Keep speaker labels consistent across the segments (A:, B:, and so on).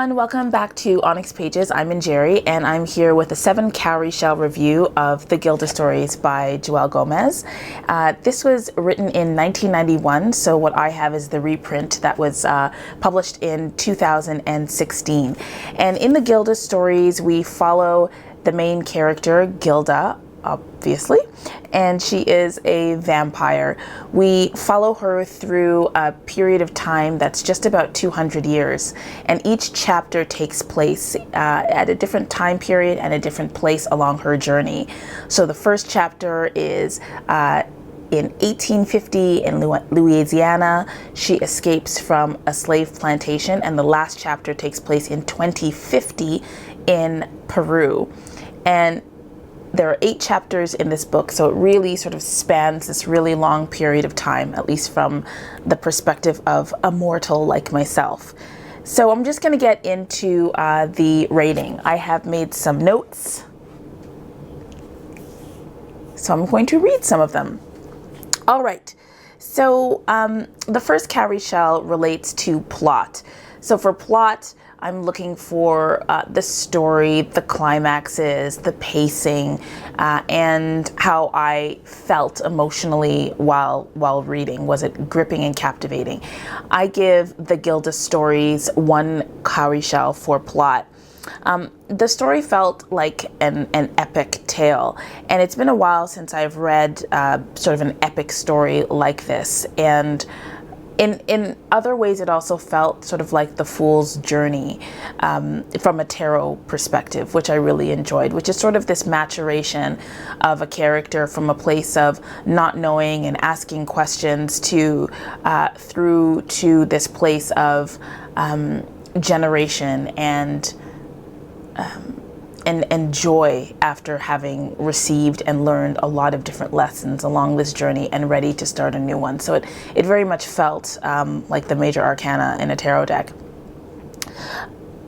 A: everyone, welcome back to Onyx Pages. I'm Jerry, and I'm here with a 7 cowrie shell review of the Gilda stories by Jewelle Gomez. This was written in 1991, so what I have is the reprint that was published in 2016. And in the Gilda stories, we follow the main character, Gilda, obviously, and she is a vampire. We follow her through a period of time that's just about 200 years, and each chapter takes place at a different time period and a different place along her journey. So the first chapter is in 1850 in Louisiana. She escapes from a slave plantation, and the last chapter takes place in 2050 in Peru. And there are 8 chapters in this book, so it really sort of spans this really long period of time, at least from the perspective of a mortal like myself. So I'm just going to get into the rating. I have made some notes, so I'm going to read some of them. All right, so the first cowrie shell relates to plot. So for plot, I'm looking for the story, the climaxes, the pacing, and how I felt emotionally while reading. Was it gripping and captivating? I give the Gilda stories 1 cowrie shell for plot. The story felt like an epic tale, and it's been a while since I've read sort of an epic story like this. And in other ways, it also felt sort of like the Fool's Journey from a tarot perspective, which I really enjoyed, which is sort of this maturation of a character from a place of not knowing and asking questions to through to this place of generation and joy after having received and learned a lot of different lessons along this journey and ready to start a new one. So it very much felt like the major arcana in a tarot deck.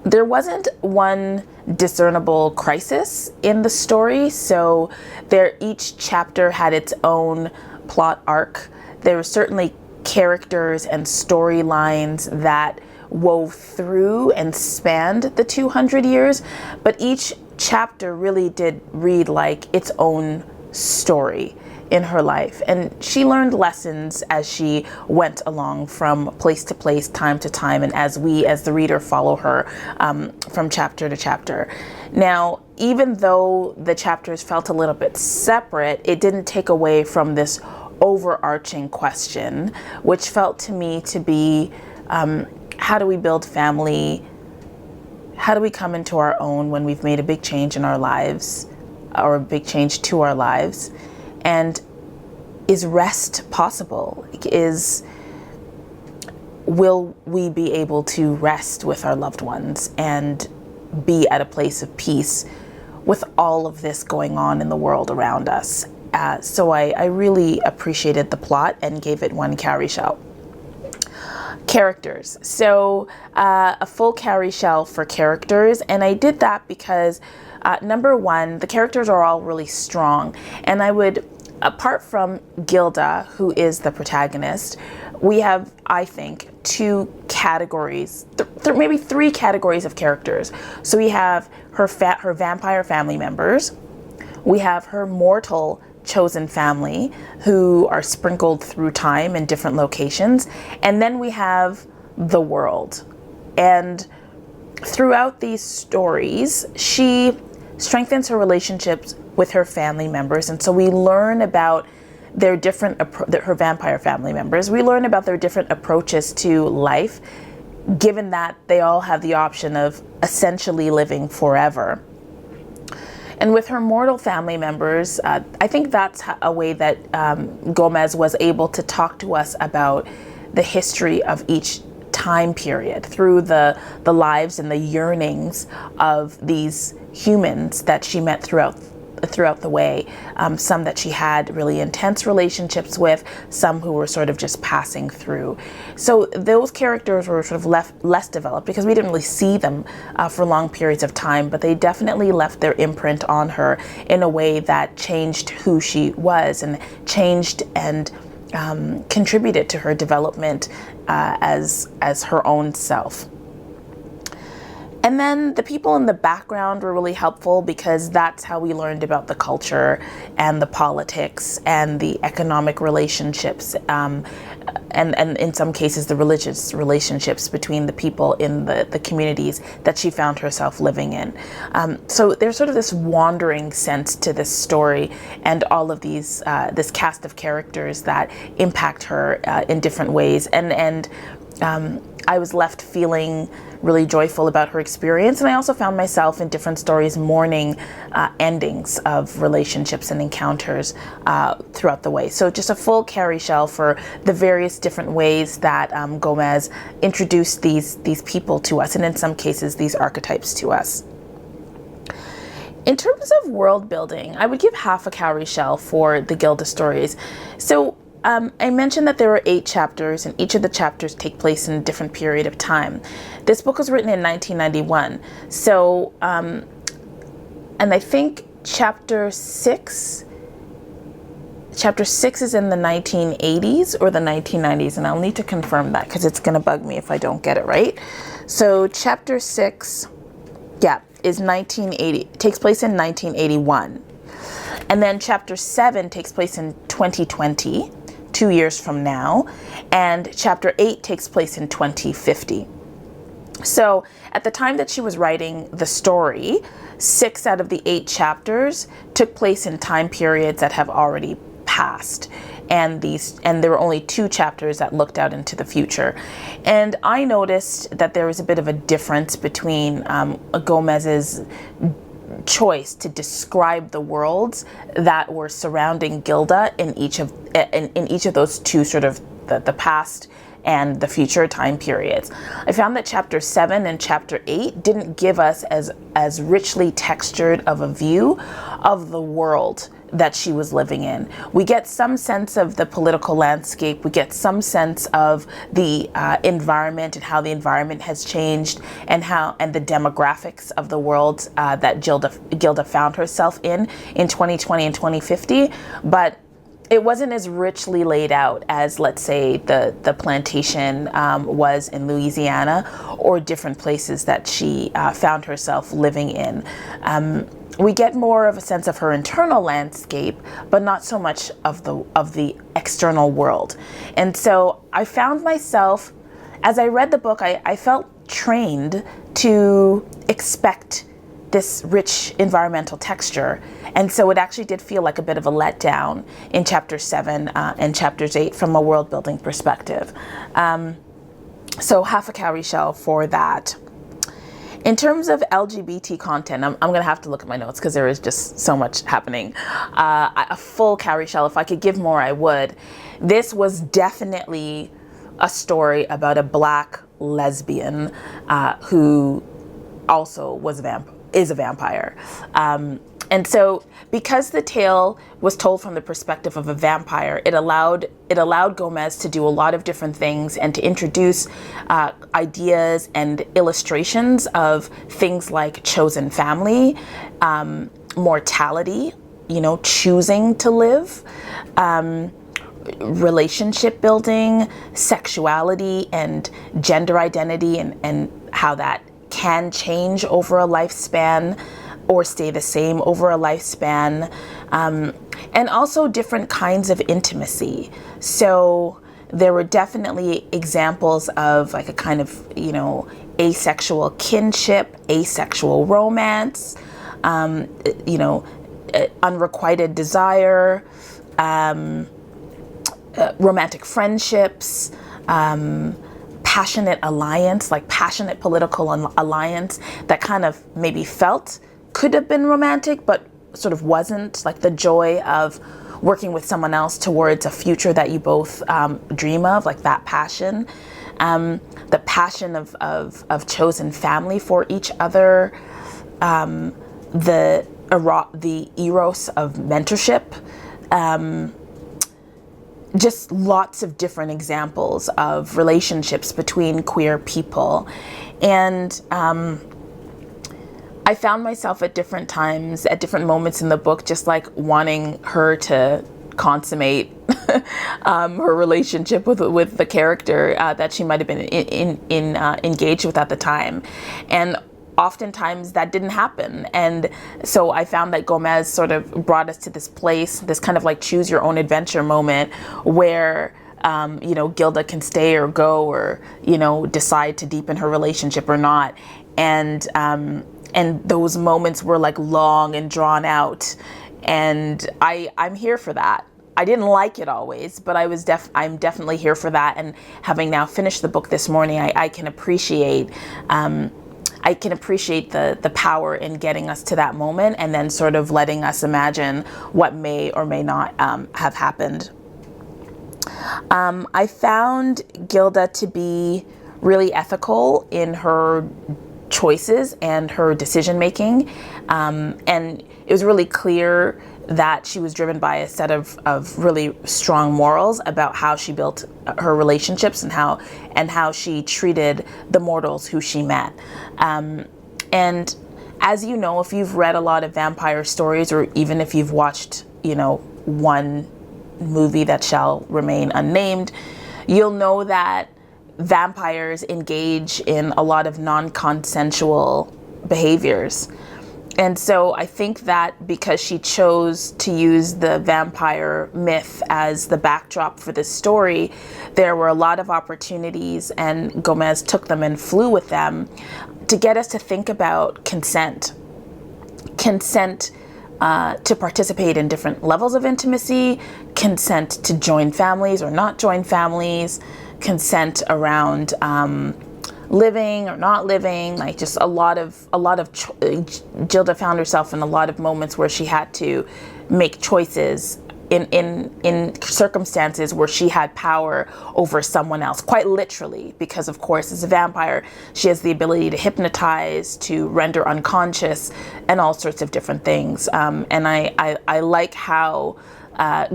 A: There wasn't one discernible crisis in the story, so each chapter had its own plot arc. There were certainly characters and storylines that wove through and spanned the 200 years, but each chapter really did read like its own story in her life, and she learned lessons as she went along from place to place, time to time, and as the reader follow her from chapter to chapter. Now, even though the chapters felt a little bit separate, it didn't take away from this overarching question, which felt to me to be how do we build family? How do we come into our own when we've made a big change in our lives, or a big change to our lives? And is rest possible? Will we be able to rest with our loved ones and be at a place of peace with all of this going on in the world around us? So I really appreciated the plot and gave it 1 cowrie shell. Characters. So a full cowrie shell for characters, and I did that because number 1, the characters are all really strong, and I would, apart from Gilda, who is the protagonist, we have, I think, 2 categories, maybe 3 categories of characters. So we have her vampire family members, we have her mortal chosen family who are sprinkled through time in different locations, and then we have the world. And throughout these stories, she strengthens her relationships with her family members, and so we learn about their different her vampire family members. We learn about their different approaches to life, given that they all have the option of essentially living forever. And with her mortal family members, I think that's a way that Gomez was able to talk to us about the history of each time period through the lives and the yearnings of these humans that she met throughout the way. Some that she had really intense relationships with, some who were sort of just passing through. So those characters were sort of less developed because we didn't really see them for long periods of time, but they definitely left their imprint on her in a way that changed who she was and changed and contributed to her development as her own self. And then the people in the background were really helpful because that's how we learned about the culture and the politics and the economic relationships, and in some cases the religious relationships between the people in the communities that she found herself living in. So there's sort of this wandering sense to this story and all of these this cast of characters that impact her in different ways. And I was left feeling really joyful about her experience, and I also found myself in different stories mourning endings of relationships and encounters throughout the way. So just a full Carrie shell for the various different ways that Gomez introduced these people to us, and in some cases these archetypes to us. In terms of world building, I would give half a cowrie shell for the Gilda stories. So I mentioned that there were 8 chapters, and each of the chapters take place in a different period of time. This book was written in 1991. So, and I think chapter 6 is in the 1980s or the 1990s, and I'll need to confirm that because it's going to bug me if I don't get it right. So chapter 6, is 1980, takes place in 1981. And then chapter 7 takes place in 2020. 2 years from now, and chapter 8 takes place in 2050. So at the time that she was writing the story, 6 out of the 8 chapters took place in time periods that have already passed, and there were only 2 chapters that looked out into the future. And I noticed that there was a bit of a difference between Gomez's choice to describe the worlds that were surrounding Gilda in each of those 2 sort of the past and the future time periods. I found that chapter 7 and chapter 8 didn't give us as richly textured of a view of the world that she was living in. We get some sense of the political landscape, we get some sense of the environment and how the environment has changed, and the demographics of the world that Gilda found herself in 2020 and 2050, but it wasn't as richly laid out as, let's say, the plantation was in Louisiana or different places that she found herself living in. We get more of a sense of her internal landscape, but not so much of the external world. And so I found myself, as I read the book, I felt trained to expect this rich environmental texture. And so it actually did feel like a bit of a letdown in chapter 7 and chapters 8 from a world building perspective. So half a cowrie shell for that. In terms of LGBT content, I'm going to have to look at my notes because there is just so much happening. A full cowrie shell, if I could give more, I would. This was definitely a story about a Black lesbian who also is a vampire. And so because the tale was told from the perspective of a vampire, it allowed Gomez to do a lot of different things and to introduce ideas and illustrations of things like chosen family, mortality, choosing to live, relationship building, sexuality, and gender identity, and how that can change over a lifespan or stay the same over a lifespan, and also different kinds of intimacy. So there were definitely examples of like a kind of, asexual kinship, asexual romance, unrequited desire, romantic friendships, passionate alliance, like passionate political alliance that kind of maybe could have been romantic, but sort of wasn't, like the joy of working with someone else towards a future that you both dream of, like that passion. The passion of chosen family for each other, the eros of mentorship, just lots of different examples of relationships between queer people. And I found myself at different times, at different moments in the book, just like wanting her to consummate her relationship with the character that she might have been engaged with at the time. And oftentimes that didn't happen. And so I found that Gomez sort of brought us to this place, this kind of like choose your own adventure moment where, you know, Gilda can stay or go, or, you know, decide to deepen her relationship or not. And those moments were like long and drawn out. And I'm here for that. I didn't like it always, but I'm definitely here for that. And having now finished the book this morning, I can appreciate the power in getting us to that moment, and then sort of letting us imagine what may or may not have happened. I found Gilda to be really ethical in her choices and her decision making, and it was really clear that she was driven by a set of really strong morals about how she built her relationships and how she treated the mortals who she met. And as you know, if you've read a lot of vampire stories, or even if you've watched, you know, one movie that shall remain unnamed, you'll know that vampires engage in a lot of non-consensual behaviors. And so I think that because she chose to use the vampire myth as the backdrop for this story, there were a lot of opportunities, and Gomez took them and flew with them, to get us to think about consent. Consent to participate in different levels of intimacy, consent to join families or not join families, consent around living or not living, like just a lot of Gilda found herself in a lot of moments where she had to make choices in circumstances where she had power over someone else, quite literally, because of course as a vampire she has the ability to hypnotize, to render unconscious, and all sorts of different things. And I like how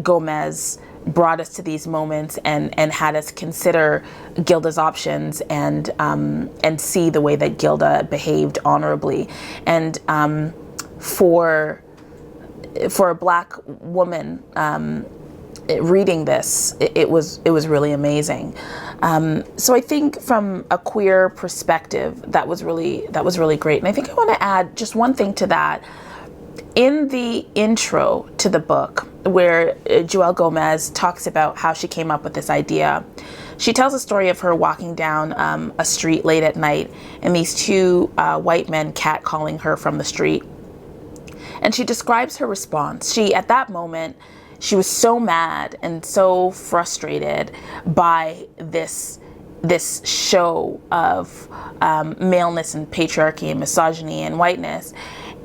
A: Gomez brought us to these moments and had us consider Gilda's options and see the way that Gilda behaved honorably. And for a Black woman reading this, it was really amazing. So I think from a queer perspective, that was really great. And I think I want to add just one thing to that. In the intro to the book, where Jewelle Gomez talks about how she came up with this idea, she tells a story of her walking down a street late at night, and these two white men catcalling her from the street. And she describes her response. At that moment, she was so mad and so frustrated by this show of maleness and patriarchy and misogyny and whiteness.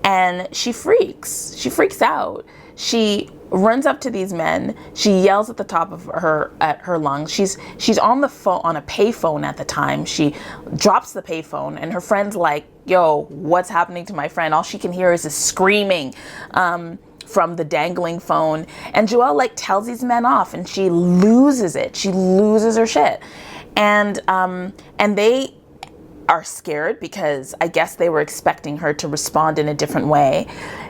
A: And she freaks out. She runs up to these men. She yells at the top of her lungs. She's on the phone, on a payphone at the time. She drops the payphone, and her friend's like, "Yo, what's happening to my friend?" All she can hear is this screaming from the dangling phone. And Jewelle like tells these men off, and she loses it. She loses her shit, and they are scared because I guess they were expecting her to respond in a different way.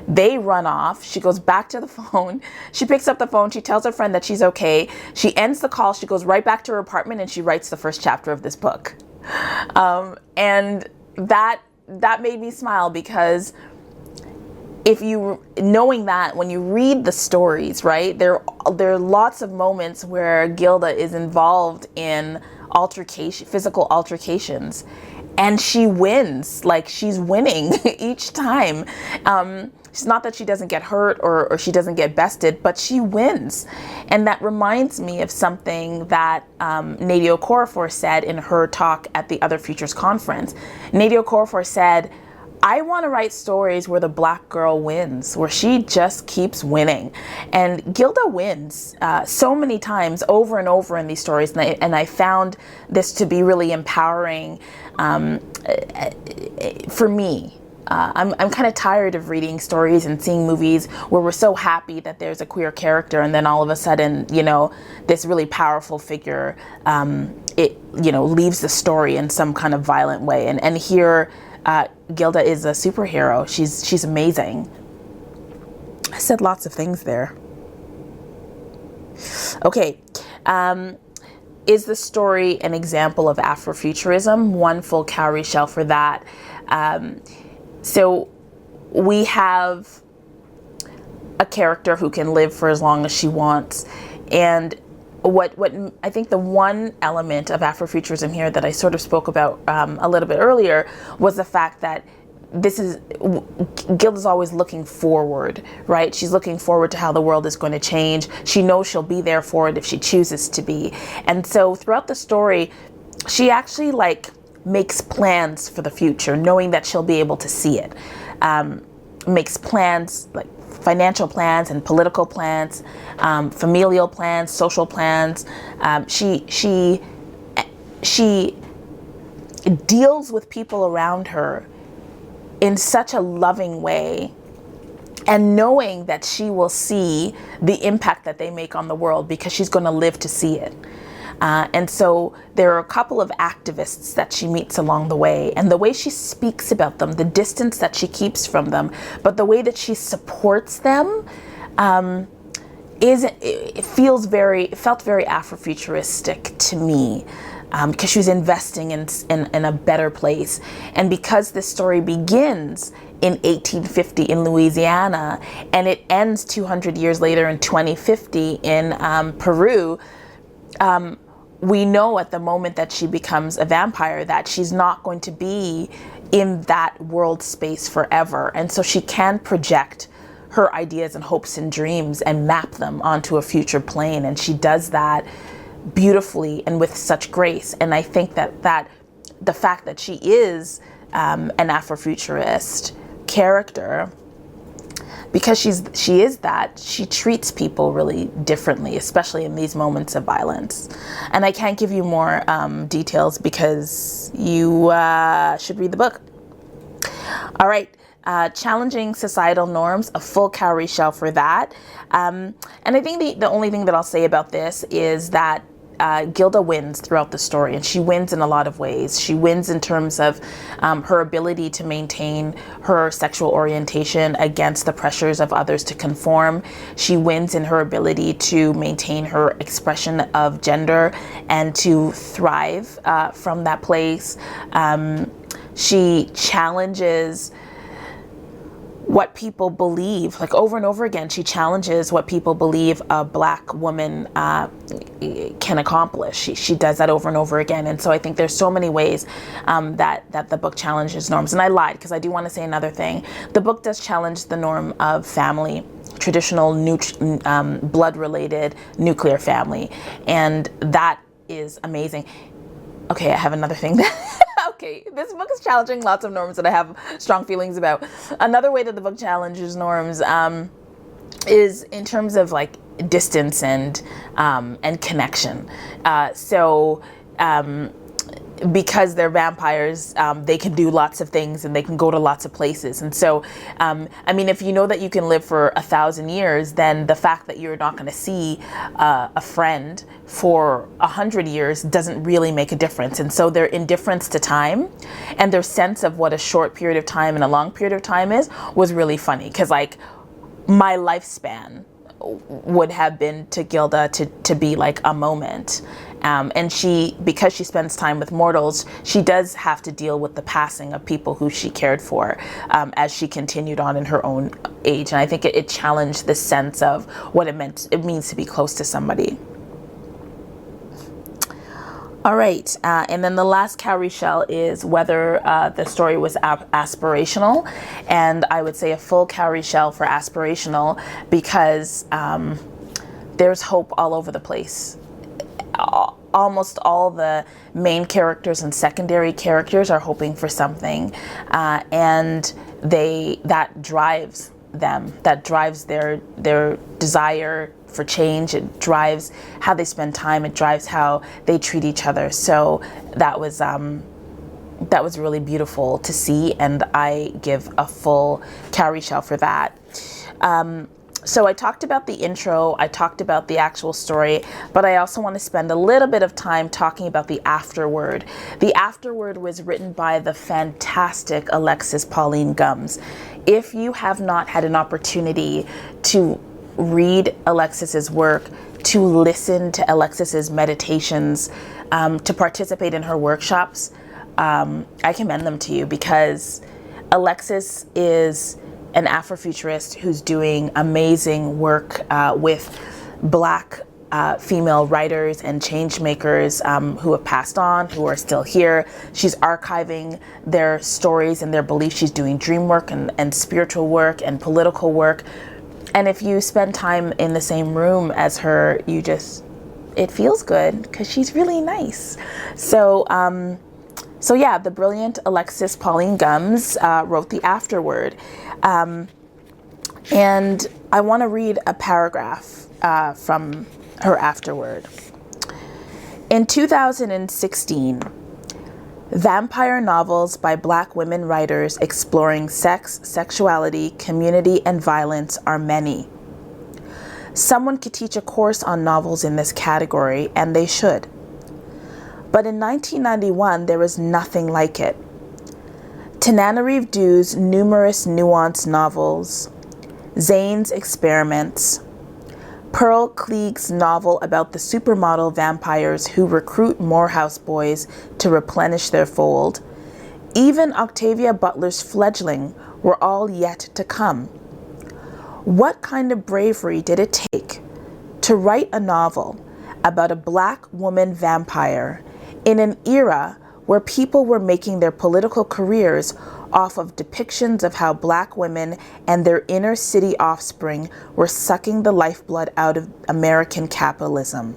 A: They run off. She goes back to the phone. She picks up the phone. She tells her friend that she's okay. She ends the call. She goes right back to her apartment, and she writes the first chapter of this book. And that made me smile, because knowing that when you read the stories, right, there are lots of moments where Gilda is involved in physical altercations. And she wins, like she's winning each time. It's not that she doesn't get hurt or she doesn't get bested, but she wins. And that reminds me of something that Nadia Okorafor said in her talk at the Other Futures conference. Nadia Okorafor said, "I want to write stories where the Black girl wins, where she just keeps winning." And Gilda wins so many times over and over in these stories. And I found this to be really empowering for me. I'm kind of tired of reading stories and seeing movies where we're so happy that there's a queer character, and then all of a sudden, this really powerful figure, leaves the story in some kind of violent way. And here, Gilda is a superhero. She's amazing. I said lots of things there. Okay. is the story an example of Afrofuturism? One full cowrie shell for that. So we have a character who can live for as long as she wants. And what I think the one element of Afrofuturism here that I sort of spoke about a little bit earlier was the fact that Gilda's always looking forward, right? She's looking forward to how the world is going to change. She knows she'll be there for it if she chooses to be. And so throughout the story, she actually like makes plans for the future, knowing that she'll be able to see it. Makes plans, like financial plans and political plans, familial plans, social plans. She deals with people around her in such a loving way, and knowing that she will see the impact that they make on the world because she's going to live to see it. And so there are a couple of activists that she meets along the way, and the way she speaks about them, the distance that she keeps from them, but the way that she supports them, it felt very Afrofuturistic to me. Because she was investing in a better place. And because this story begins in 1850 in Louisiana, and it ends 200 years later in 2050 in Peru, we know at the moment that she becomes a vampire that she's not going to be in that world space forever. And so she can project her ideas and hopes and dreams and map them onto a future plane. And she does that beautifully and with such grace. And I think that the fact that she is an Afrofuturist character, because she is that, she treats people really differently, especially in these moments of violence. And I can't give you more details because you should read the book. All right. Challenging societal norms, a full cowrie shell for that. And I think the only thing that I'll say about this is that Gilda wins throughout the story, and she wins in a lot of ways. She wins in terms of her ability to maintain her sexual orientation against the pressures of others to conform. She wins in her ability to maintain her expression of gender and to thrive from that place. She challenges what people believe, like over and over again. She challenges what people believe a Black woman can accomplish. She does that over and over again. And so I think there's so many ways that the book challenges norms. And I lied, because I do want to say another thing. The book does challenge the norm of family, traditional blood-related nuclear family. And that is amazing. Okay, I have another thing. Okay, this book is challenging lots of norms that I have strong feelings about. Another way that the book challenges norms is in terms of like distance and connection. Because they're vampires, they can do lots of things and they can go to lots of places. And so, I mean, if you know that you can live for 1,000 years, then the fact that you're not going to see a friend for 100 years doesn't really make a difference. And so their indifference to time and their sense of what a short period of time and a long period of time is was really funny. Because like my lifespan would have been to Gilda to be like a moment. And because she spends time with mortals, she does have to deal with the passing of people who she cared for as she continued on in her own age. And I think it challenged the sense of what it means to be close to somebody. All right, and then the last cowrie shell is whether the story was aspirational, and I would say a full cowrie shell for aspirational, because there's hope all over the place. Almost all the main characters and secondary characters are hoping for something, and that drives them, that drives their desire for change. It drives how they spend time. It drives how they treat each other. So that was really beautiful to see, and I give a full cowrie shell for that. So I talked about the intro, I talked about the actual story, but I also want to spend a little bit of time talking about the afterword. The afterword was written by the fantastic Alexis Pauline Gumbs. If you have not had an opportunity to read Alexis's work, to listen to Alexis's meditations, to participate in her workshops, I commend them to you, because Alexis is an Afrofuturist who's doing amazing work with Black female writers and change makers who have passed on, who are still here. She's archiving their stories and their beliefs. She's doing dream work and spiritual work and political work. And if you spend time in the same room as her, it feels good, because she's really nice. So yeah, the brilliant Alexis Pauline Gumbs wrote the afterword. And I want to read a paragraph from her afterword. In 2016, vampire novels by Black women writers exploring sex, sexuality, community, and violence are many. Someone could teach a course on novels in this category, and they should. But in 1991, there was nothing like it. Tananarive Dew's numerous nuanced novels, Zane's Experiments, Pearl Cleage's novel about the supermodel vampires who recruit Morehouse boys to replenish their fold, even Octavia Butler's Fledgling were all yet to come. What kind of bravery did it take to write a novel about a Black woman vampire in an era where people were making their political careers off of depictions of how Black women and their inner city offspring were sucking the lifeblood out of American capitalism?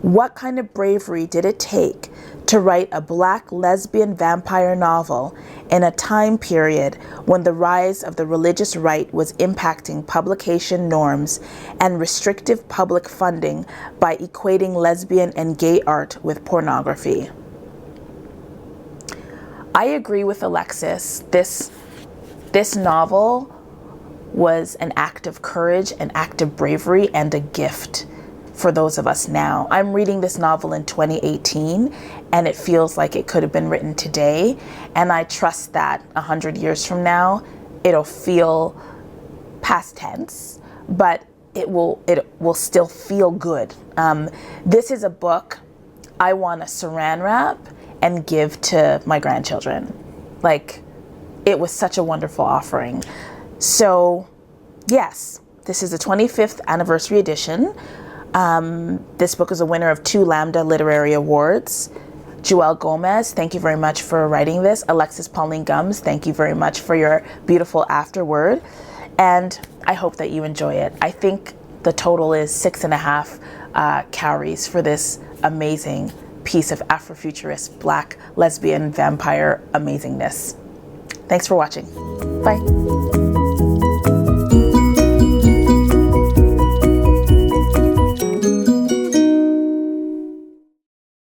A: What kind of bravery did it take to write a Black lesbian vampire novel in a time period when the rise of the religious right was impacting publication norms and restrictive public funding by equating lesbian and gay art with pornography? I agree with Alexis. This novel was an act of courage, an act of bravery, and a gift for those of us now. I'm reading this novel in 2018, and it feels like it could have been written today. And I trust that 100 years from now, it'll feel past tense, but it will still feel good. This is a book I want to saran wrap and give to my grandchildren. Like, it was such a wonderful offering. So yes, this is the 25th anniversary edition. This book is a winner of 2 Lambda Literary Awards. Jewelle Gomez, thank you very much for writing this. Alexis Pauline Gumbs, thank you very much for your beautiful afterword. And I hope that you enjoy it. I think the total is 6.5 calories for this amazing piece of Afrofuturist Black lesbian vampire amazingness. Thanks for watching. Bye.